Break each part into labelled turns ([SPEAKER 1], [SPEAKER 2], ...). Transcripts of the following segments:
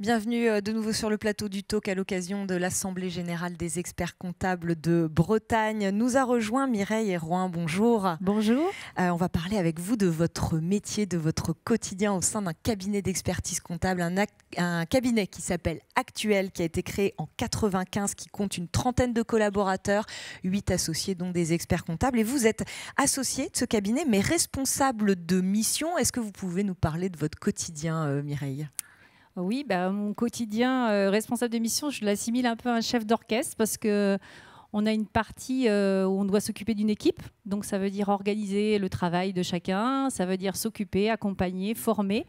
[SPEAKER 1] Bienvenue de nouveau sur le plateau du Talk à l'occasion de l'Assemblée Générale des Experts Comptables de Bretagne. Nous a rejoint Mireille Hérouin. Bonjour.
[SPEAKER 2] Bonjour.
[SPEAKER 1] On va parler avec vous de votre métier, de votre quotidien au sein d'un cabinet d'expertise comptable, un cabinet qui s'appelle Actuel, qui a été créé en 1995, qui compte une trentaine de collaborateurs, 8 associés, dont des experts comptables. Et vous êtes associé de ce cabinet, mais responsable de mission. Est-ce que vous pouvez nous parler de votre quotidien, Mireille ?
[SPEAKER 2] Oui, mon quotidien responsable de mission, je l'assimile un peu à un chef d'orchestre parce que on a une partie où on doit s'occuper d'une équipe. Donc ça veut dire organiser le travail de chacun, ça veut dire s'occuper, accompagner, former.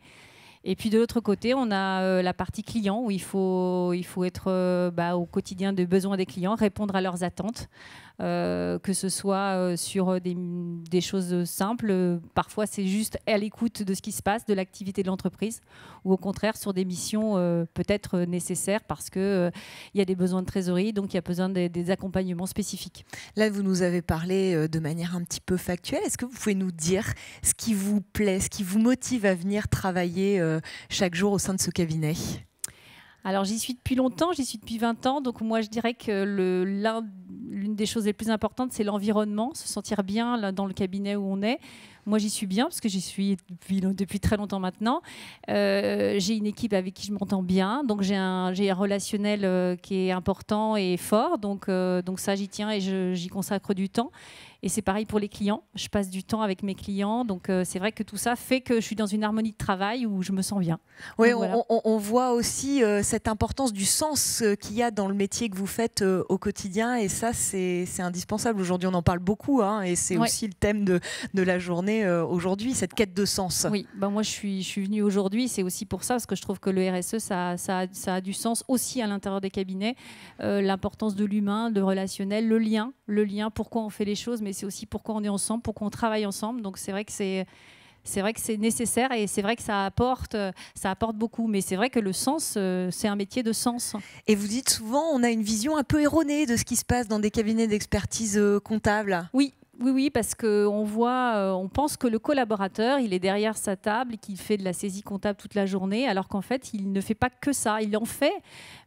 [SPEAKER 2] Et puis de l'autre côté, on a la partie client où il faut être au quotidien des besoins des clients, répondre à leurs attentes, que ce soit sur des choses simples. Parfois, c'est juste à l'écoute de ce qui se passe, de l'activité de l'entreprise, ou au contraire sur des missions peut-être nécessaires parce qu'il y a des besoins de trésorerie, donc il y a besoin des accompagnements spécifiques.
[SPEAKER 1] Là, vous nous avez parlé de manière un petit peu factuelle. Est-ce que vous pouvez nous dire ce qui vous plaît, ce qui vous motive à venir travailler chaque jour au sein de ce cabinet ?
[SPEAKER 2] Alors j'y suis depuis longtemps, j'y suis depuis 20 ans, donc moi je dirais que l'une des choses les plus importantes c'est l'environnement, se sentir bien là, dans le cabinet où on est. Moi j'y suis bien parce que j'y suis depuis très longtemps maintenant. J'ai une équipe avec qui je m'entends bien, donc j'ai un relationnel qui est important et fort, donc ça j'y tiens et j'y consacre du temps. Et c'est pareil pour les clients. Je passe du temps avec mes clients. Donc, c'est vrai que tout ça fait que je suis dans une harmonie de travail où je me sens bien.
[SPEAKER 1] Oui,
[SPEAKER 2] voilà.
[SPEAKER 1] on voit aussi cette importance du sens qu'il y a dans le métier que vous faites au quotidien. Et ça, c'est indispensable. Aujourd'hui, on en parle beaucoup. Et c'est aussi le thème de la journée aujourd'hui, cette quête de sens.
[SPEAKER 2] Oui, moi, je suis venue aujourd'hui. C'est aussi pour ça, parce que je trouve que le RSE, ça a du sens aussi à l'intérieur des cabinets. L'importance de l'humain, de relationnel, le lien, pourquoi on fait les choses, mais c'est aussi pourquoi on est ensemble, pourquoi on travaille ensemble. Donc c'est vrai que c'est nécessaire et c'est vrai que ça apporte beaucoup. Mais c'est vrai que le sens, c'est un métier de sens.
[SPEAKER 1] Et vous dites souvent, on a une vision un peu erronée de ce qui se passe dans des cabinets d'expertise comptable.
[SPEAKER 2] Oui, parce on pense que le collaborateur, il est derrière sa table et qu'il fait de la saisie comptable toute la journée, alors qu'en fait, il ne fait pas que ça. Il en fait,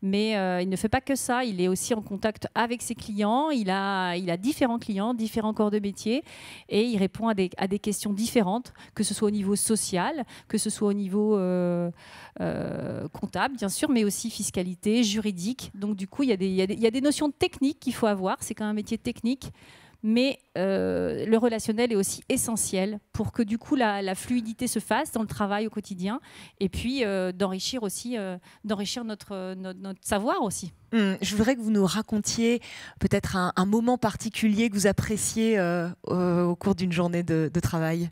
[SPEAKER 2] mais il ne fait pas que ça. Il est aussi en contact avec ses clients. Il a différents clients, différents corps de métier, et il répond à des questions différentes, que ce soit au niveau social, que ce soit au niveau comptable, bien sûr, mais aussi fiscalité, juridique. Donc, du coup, il y a des notions techniques qu'il faut avoir. C'est quand même un métier technique. Mais le relationnel est aussi essentiel pour que du coup la fluidité se fasse dans le travail au quotidien et puis d'enrichir notre savoir aussi.
[SPEAKER 1] Je voudrais que vous nous racontiez peut-être un moment particulier que vous appréciez au cours d'une journée de travail.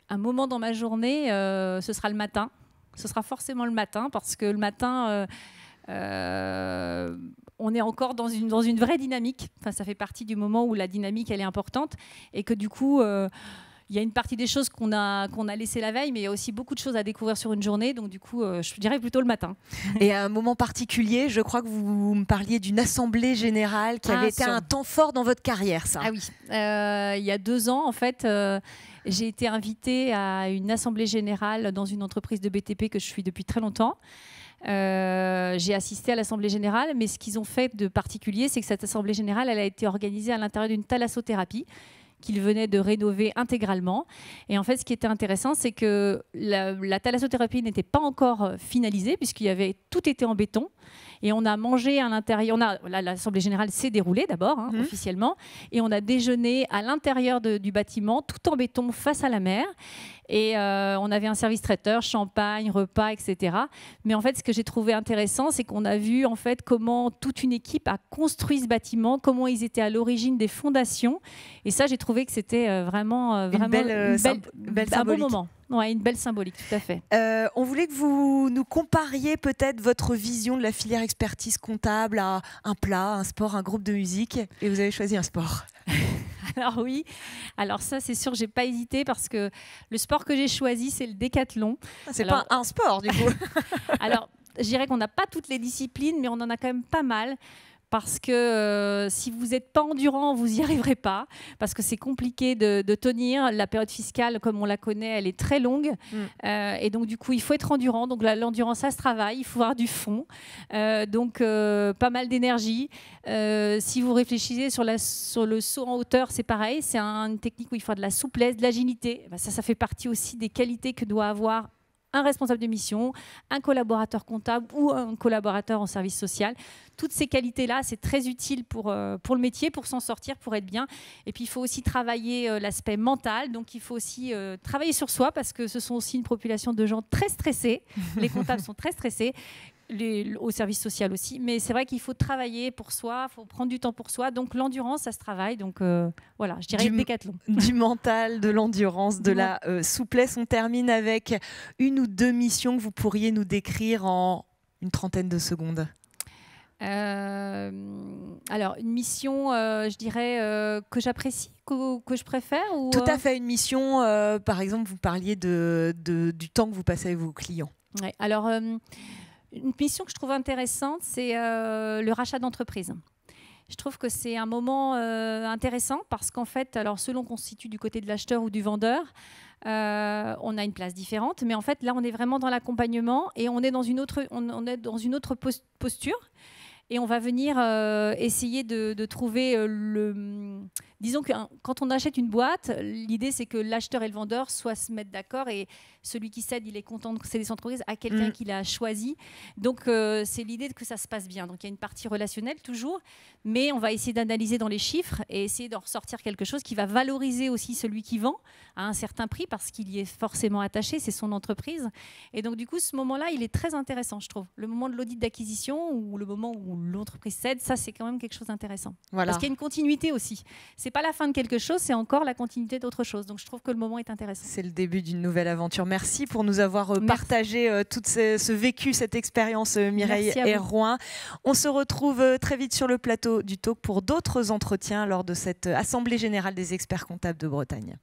[SPEAKER 2] Un moment dans ma journée, ce sera le matin. Ce sera forcément le matin parce que le matin... on est encore dans une vraie dynamique. Enfin, ça fait partie du moment où la dynamique elle est importante et que du coup il y a une partie des choses qu'on a laissées la veille, mais il y a aussi beaucoup de choses à découvrir sur une journée. Donc du coup, je dirais plutôt le matin.
[SPEAKER 1] Et à un moment particulier, je crois que vous me parliez d'une assemblée générale qui avait été un temps fort dans votre carrière, ça.
[SPEAKER 2] Ah oui, il y a 2 ans en fait. J'ai été invitée à une assemblée générale dans une entreprise de BTP que je suis depuis très longtemps. J'ai assisté à l'Assemblée Générale, mais ce qu'ils ont fait de particulier, c'est que cette Assemblée Générale, elle a été organisée à l'intérieur d'une thalassothérapie qu'ils venaient de rénover intégralement. Et en fait, ce qui était intéressant, c'est que la thalassothérapie n'était pas encore finalisée, tout était en béton. Et on a mangé à l'intérieur. L'Assemblée Générale s'est déroulée d'abord, officiellement. Et on a déjeuné à l'intérieur du bâtiment, tout en béton, face à la mer. Et on avait un service traiteur, champagne, repas, etc. Mais en fait, ce que j'ai trouvé intéressant, c'est qu'on a vu en fait comment toute une équipe a construit ce bâtiment, comment ils étaient à l'origine des fondations. Et ça, j'ai trouvé que c'était vraiment un bon moment. Ouais, une belle symbolique, tout à fait.
[SPEAKER 1] On voulait que vous nous compariez peut-être votre vision de la filière expertise comptable à un plat, un sport, un groupe de musique. Et vous avez choisi un sport.
[SPEAKER 2] Alors oui, alors ça c'est sûr, j'ai pas hésité parce que le sport que j'ai choisi c'est le décathlon.
[SPEAKER 1] C'est pas un sport du coup.
[SPEAKER 2] Alors je dirais qu'on n'a pas toutes les disciplines, mais on en a quand même pas mal. parce que si vous n'êtes pas endurant, vous n'y arriverez pas, parce que c'est compliqué de tenir. La période fiscale, comme on la connaît, elle est très longue. Et donc, du coup, il faut être endurant. Donc, l'endurance, ça se travaille. Il faut avoir du fond. Donc, pas mal d'énergie. Si vous réfléchissez sur le saut en hauteur, c'est pareil. C'est une technique où il faut de la souplesse, de l'agilité. Ça fait partie aussi des qualités que doit avoir un responsable de mission, un collaborateur comptable ou un collaborateur en service social. Toutes ces qualités-là, c'est très utile pour le métier, pour s'en sortir, pour être bien. Et puis, il faut aussi travailler l'aspect mental. Donc, il faut aussi travailler sur soi parce que ce sont aussi une population de gens très stressés. Les comptables sont très stressés. Au service social aussi, mais c'est vrai qu'il faut travailler pour soi, il faut prendre du temps pour soi, donc l'endurance, ça se travaille, donc voilà, je dirais décathlon.
[SPEAKER 1] Du mental, de l'endurance, de la souplesse. On termine avec une ou deux missions que vous pourriez nous décrire en une trentaine de secondes.
[SPEAKER 2] Alors, une mission, je dirais, que j'apprécie, que je préfère ou,
[SPEAKER 1] Tout à fait, une mission, par exemple, vous parliez du temps que vous passez avec vos clients.
[SPEAKER 2] Ouais, alors, une mission que je trouve intéressante, c'est le rachat d'entreprise. Je trouve que c'est un moment intéressant parce qu'en fait, alors selon qu'on se situe du côté de l'acheteur ou du vendeur, on a une place différente. Mais en fait, là, on est vraiment dans l'accompagnement et on est dans une autre posture. Et on va venir essayer de trouver Disons que quand on achète une boîte, l'idée c'est que l'acheteur et le vendeur se mettent d'accord et celui qui cède, il est content de céder son entreprise à quelqu'un qu'il a choisi. Donc c'est l'idée que ça se passe bien. Donc il y a une partie relationnelle toujours, mais on va essayer d'analyser dans les chiffres et essayer d'en ressortir quelque chose qui va valoriser aussi celui qui vend à un certain prix parce qu'il y est forcément attaché, c'est son entreprise. Et donc du coup, ce moment-là, il est très intéressant, je trouve. Le moment de l'audit d'acquisition ou le moment où l'entreprise cède, ça c'est quand même quelque chose d'intéressant. Voilà. Parce qu'il y a une continuité aussi. C'est pas la fin de quelque chose, c'est encore la continuité d'autre chose. Donc je trouve que le moment est intéressant.
[SPEAKER 1] C'est le début d'une nouvelle aventure. Merci pour nous avoir partagé tout ce vécu, cette expérience, Mireille Herouin. On se retrouve très vite sur le plateau du Talk pour d'autres entretiens lors de cette Assemblée générale des experts comptables de Bretagne.